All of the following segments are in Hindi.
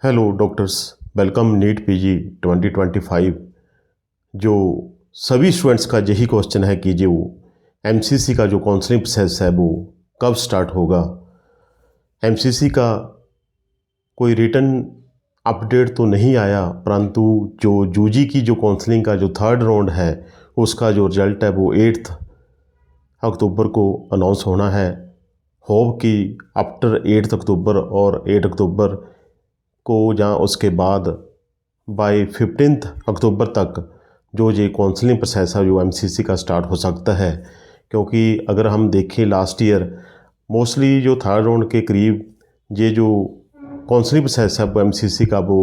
Hello doctors, welcome NEET PG 2025। जो सभी स्टूडेंट्स का यही क्वेश्चन है कि जो एमसीसी का जो काउंसलिंग प्रोसेस है वो कब स्टार्ट होगा। एमसीसी का कोई रिटन अपडेट तो नहीं आया, परंतु जो यूजी की जो काउंसलिंग का जो थर्ड राउंड है उसका जो रिजल्ट है वो 8 अक्टूबर को अनाउंस होना है। होप कि आफ्टर 8 अक्टूबर और 8 अक्टूबर को या उसके बाद बाय 15 अक्टूबर तक जो ये काउंसलिंग प्रोसेस है जो एमसीसी का स्टार्ट हो सकता है। क्योंकि अगर हम देखें लास्ट ईयर मोस्टली जो थर्ड राउंड के करीब ये जो काउंसलिंग प्रोसेस है वो एमसीसी का वो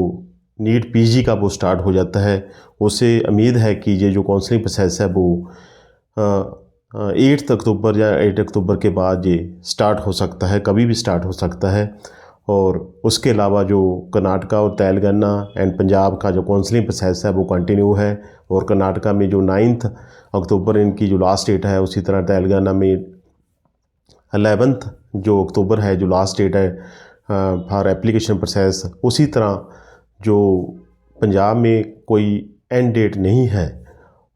नीट पीजी का वो स्टार्ट हो जाता है। उससे उम्मीद है कि ये जो काउंसलिंग प्रोसेस है वो 8 अक्टूबर या 8 अक्टूबर के बाद ये स्टार्ट हो सकता है, कभी भी स्टार्ट हो सकता है। और उसके अलावा जो कर्नाटका और तेलंगाना एंड पंजाब का जो काउंसलिंग प्रोसेस है वो कंटिन्यू है। और कर्नाटका में जो 9 अक्टूबर इनकी जो लास्ट डेट है, उसी तरह तेलंगाना में 11 जो अक्टूबर है जो लास्ट डेट है फॉर एप्लीकेशन प्रोसेस। उसी तरह जो पंजाब में कोई एंड डेट नहीं है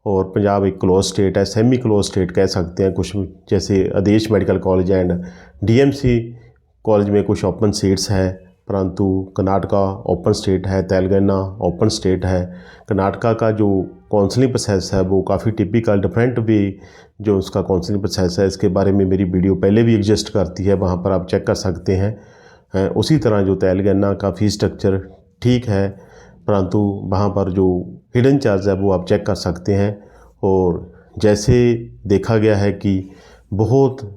और पंजाब एक क्लोज स्टेट है, सेमी क्लोज स्टेट कह सकते हैं कुछ, जैसे Adesh medical college and DMC college में कुछ ओपन सीट्स है, परंतु कर्नाटका ओपन स्टेट है, तेलंगाना ओपन स्टेट है। कर्नाटका का जो काउंसलिंग प्रोसेस है वो काफ़ी टिपिकल डिफरेंट वे जो उसका काउंसलिंग प्रोसेस है, इसके बारे में मेरी वीडियो पहले भी एग्जिस्ट करती है, वहाँ पर आप चेक कर सकते हैं। उसी तरह जो तेलंगाना का फीस स्ट्रक्चर ठीक है, परंतु वहाँ पर जो हिडन चार्ज है वो आप चेक कर सकते हैं। और जैसे देखा गया है कि बहुत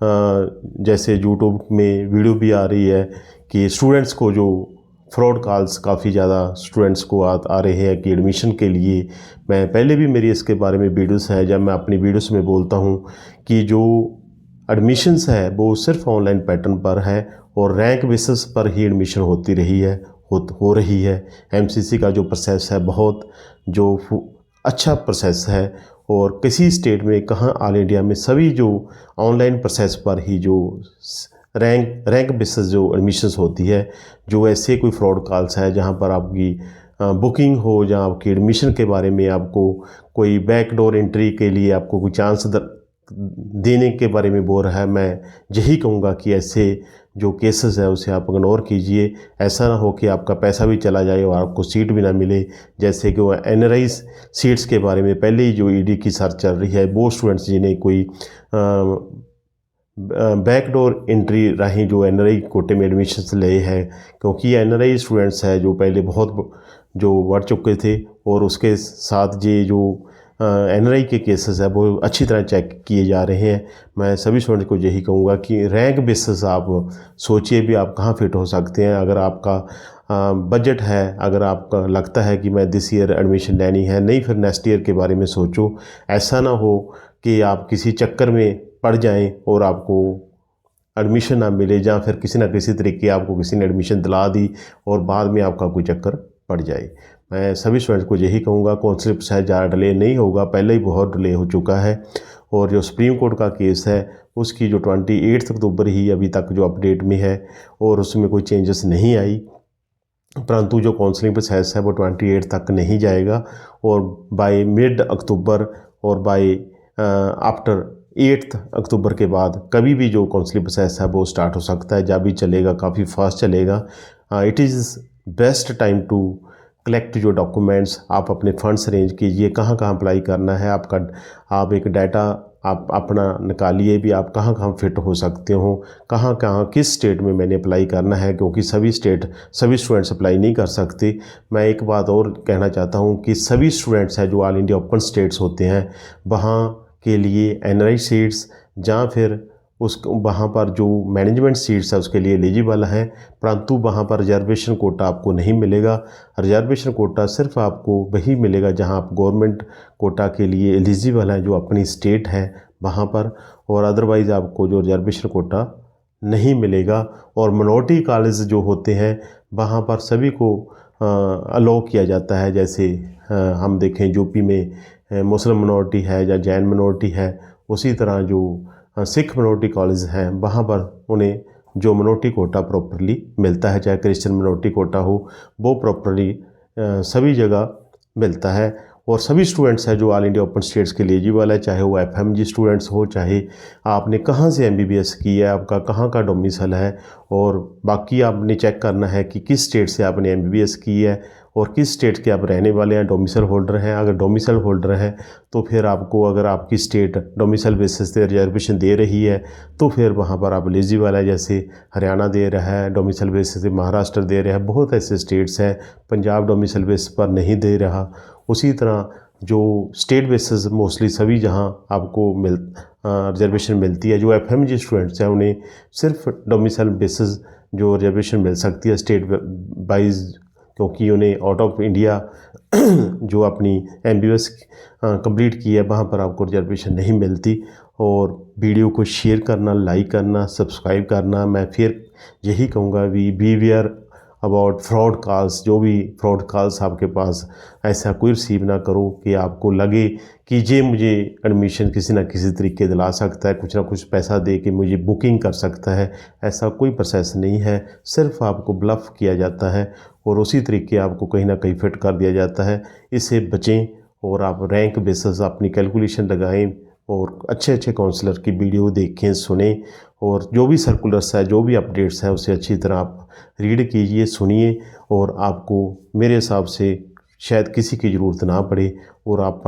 जैसे यूट्यूब में वीडियो भी आ रही है कि स्टूडेंट्स को जो फ्रॉड कॉल्स काफ़ी ज़्यादा स्टूडेंट्स को आ रहे हैं कि एडमिशन के लिए। मैं पहले भी मेरी इसके बारे में वीडियोस है, जब मैं अपनी वीडियोस में बोलता हूँ कि जो एडमिशन्स है वो सिर्फ ऑनलाइन पैटर्न पर है और रैंक बेसिस पर ही एडमिशन होती रही है हो रही है। एमसीसी का जो प्रोसेस है बहुत जो अच्छा प्रोसेस है और किसी स्टेट में कहाँ ऑल इंडिया में सभी जो ऑनलाइन प्रोसेस पर ही जो रैंक बेसिस जो एडमिशन्स होती है। जो ऐसे कोई फ्रॉड कॉल्स है जहाँ पर आपकी बुकिंग हो या आपकी एडमिशन के बारे में आपको कोई बैकडोर एंट्री के लिए आपको कोई चांस देने के बारे में बोल रहा है, मैं यही कहूँगा कि ऐसे जो केसेस है उसे आप इग्नोर कीजिए। ऐसा ना हो कि आपका पैसा भी चला जाए और आपको सीट भी ना मिले। जैसे कि वो एनआरआई सीट्स के बारे में पहले ही जो ईडी की सर्च चल रही है, वो स्टूडेंट्स जिन्हें कोई बैकडोर एंट्री राही जो एनआरआई कोटे में एडमिशन्स ले हैं, क्योंकि एनआरआई स्टूडेंट्स है जो पहले बहुत जो बढ़ चुके थे और उसके साथ ये जो एनआरआई के केसेस है वो अच्छी तरह चेक किए जा रहे हैं। मैं सभी स्टूडेंट्स को यही कहूँगा कि रैंक बेसिस आप सोचिए भी आप कहाँ फिट हो सकते हैं। अगर आपका बजट है, अगर आपका लगता है कि मैं दिस ईयर एडमिशन लेनी है, नहीं फिर नेक्स्ट ईयर के बारे में सोचो। ऐसा ना हो कि आप किसी चक्कर में पड़ जाएं और आपको एडमिशन ना मिले, या फिर किसी न किसी तरीके आपको किसी ने एडमिशन दिला दी और बाद में आपका कोई चक्कर पड़ जाए। मैं सभी स्टूडेंट्स को यही कहूँगा काउंसलिंग शायद ज़्यादा डिले नहीं होगा, पहले ही बहुत डिले हो चुका है। और जो सुप्रीम कोर्ट का केस है उसकी जो 28 अक्टूबर ही अभी तक जो अपडेट में है और उसमें कोई चेंजेस नहीं आई, परंतु जो काउंसलिंग प्रोसेस है वो 28 तक नहीं जाएगा और बाय मिड अक्टूबर और बाय आफ्टर 8 अक्टूबर के बाद कभी भी जो काउंसलिंग प्रोसेस है वो स्टार्ट हो सकता है, जब भी चलेगा काफ़ी फास्ट चलेगा। It is best time to collect जो डॉक्यूमेंट्स, आप अपने फंड्स अरेंज कीजिए, कहाँ कहाँ अप्लाई करना है आपका, आप एक डाटा आप अपना निकालिए भी आप कहाँ कहाँ फिट हो सकते हो, कहाँ कहाँ किस स्टेट में मैंने अप्लाई करना है, क्योंकि सभी स्टूडेंट्स अप्लाई नहीं कर सकते। मैं एक बात और कहना चाहता हूँ कि सभी स्टूडेंट्स हैं जो ऑल इंडिया ओपन स्टेट्स होते हैं वहाँ के लिए एनआरआई सीट्स या फिर वहाँ पर जो मैनेजमेंट सीट्स है उसके लिए एलिजिबल हैं, परंतु वहाँ पर रिजर्वेशन कोटा आपको नहीं मिलेगा। रिजर्वेशन कोटा सिर्फ आपको वही मिलेगा जहाँ आप गवर्नमेंट कोटा के लिए एलिजिबल हैं, जो अपनी स्टेट है वहाँ पर, और अदरवाइज़ आपको जो रिजर्वेशन कोटा नहीं मिलेगा। और मिनॉरिटी कॉलेज जो होते हैं वहाँ पर सभी को अलाउ किया जाता है। जैसे हम देखें यूपी में मुस्लिम मिनॉरिटी है या जैन मिनॉरिटी है, उसी तरह जो सिख मिनॉरिटी कॉलेज हैं वहाँ पर उन्हें जो मिनोरिटी कोटा प्रॉपरली मिलता है, चाहे क्रिश्चियन मिनोरिटी कोटा हो, वो प्रॉपरली सभी जगह मिलता है। और सभी स्टूडेंट्स हैं जो ऑल इंडिया ओपन स्टेट्स के एलिजिबल है, चाहे वो एफएमजी स्टूडेंट्स हो, चाहे आपने कहाँ से एमबीबीएस की है, आपका कहाँ का डोमिसाइल है, और बाकी आपने चेक करना है कि किस स्टेट से आपने एमबीबीएस की है और किस स्टेट के आप रहने वाले हैं, डोमिसाइल होल्डर हैं। अगर डोमिसाइल होल्डर हैं तो फिर आपको, अगर आपकी स्टेट डोमिसाइल बेसिस पे रिजर्वेशन दे रही है तो फिर वहाँ पर आप एलिजिबल है। जैसे हरियाणा दे रहा है डोमिसाइल बेसिस पे, महाराष्ट्र दे रहा है, बहुत ऐसे स्टेट्स हैं, पंजाब डोमिसाइल बेसिस पर नहीं दे रहा। उसी तरह जो स्टेट बेसिस मोस्टली सभी जहाँ आपको रिजर्वेशन मिलती है, जो एफएमजी स्टूडेंट्स हैं उन्हें सिर्फ डोमिसाइल बेसिस जो रिजर्वेशन मिल सकती है स्टेट वाइज, क्योंकि उन्हें आउट ऑफ इंडिया जो अपनी एमबीबीएस कंप्लीट की है वहाँ पर आपको रिजर्वेशन नहीं मिलती। और वीडियो को शेयर करना, लाइक करना, सब्सक्राइब करना। मैं फिर यही कहूँगा, we beware about fraud calls. जो भी फ्रॉड कॉल्स आपके पास, ऐसा कोई रिसीव ना करो कि आपको लगे कि ये मुझे एडमिशन किसी ना किसी तरीके दिला सकता है, कुछ ना कुछ पैसा दे के मुझे बुकिंग कर सकता है। ऐसा कोई प्रोसेस नहीं है, सिर्फ आपको ब्लफ किया जाता है और उसी तरीके आपको कहीं ना कहीं फिट कर दिया जाता है। इससे बचें और आप रैंक बेसिस अपनी कैलकुलेशन लगाएं और अच्छे अच्छे काउंसलर की वीडियो देखें, सुनें, और जो भी सर्कुलर्स है, जो भी अपडेट्स हैं उसे अच्छी तरह आप रीड कीजिए, सुनिए, और आपको मेरे हिसाब से शायद किसी की ज़रूरत ना पड़े और आप